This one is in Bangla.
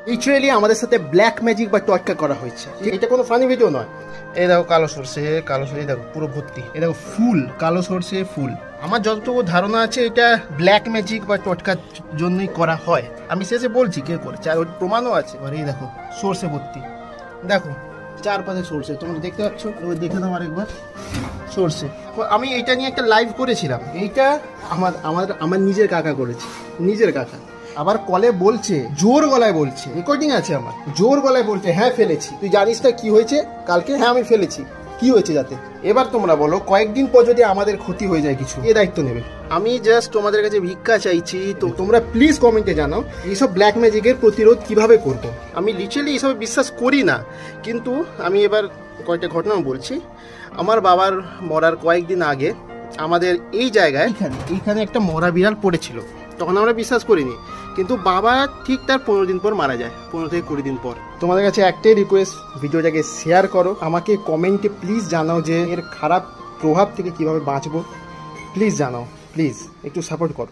লিটারেলি আমাদের সাথে ব্ল্যাক ম্যাজিক বা টটকা করা হয়েছে। এটা কোনো ফানি ভিডিও নয়। এই দেখো কালো সরষে, দেখো পুরো ভর্তি। এই দেখো ফুল, কালো সরষে ফুল। আমার যতটুকু ধারণা আছে এটা ব্ল্যাক ম্যাজিক বা টটকার জন্যই করা হয়। আমি শেষে বলছি কে করেছে, আর ওর প্রমাণও আছে। এবার এই দেখো সরষে ভর্তি, দেখো চারপাশে সরষে, তোমরা দেখতে পাচ্ছ। ওই দেখে নাও আরেকবার সরষে। আমি এইটা নিয়ে একটা লাইভ করেছিলাম। এইটা আমার নিজের কাকা করেছে, নিজের কাকা। আবার কলে বলছে, জোর গলায় বলছে, রেকর্ডিং আছে আমার, জোর গলায় বলছে হ্যাঁ ফেলেছি। তুই জানিস না কি হয়েছে কালকে? হ্যাঁ আমি ফেলেছি। কি হয়েছে যাতে? এবার তোমরা বলো, কয়েকদিন পর যদি আমাদের ক্ষতি হয়ে যায় কিছু, এ দায়িত্ব নেবে? আমি জাস্ট তোমাদের কাছে ভিক্ষা চাইছি। তো তোমরা প্লিজ কমেন্টে জানাও এইসব ব্ল্যাক ম্যাজিকের প্রতিরোধ কিভাবে করবো। আমি লিটারালি এইসব বিশ্বাস করি না, কিন্তু আমি এবার কয়েকটা ঘটনা বলছি। আমার বাবার মরার কয়েকদিন আগে আমাদের এই জায়গায় এইখানে একটা মরা বিড়াল পড়েছিল। তখন আমরা বিশ্বাস করিনি, কিন্তু বাবা ঠিক তার 15 দিন পর মারা যায়, 15 থেকে 20 দিন পর। তোমাদের কাছে একটাই রিকোয়েস্ট, ভিডিওটাকে শেয়ার করো, আমাকে কমেন্টে প্লিজ জানাও যে এর খারাপ প্রভাব থেকে কিভাবে বাঁচবো। প্লিজ জানাও, প্লিজ একটু সাপোর্ট করো।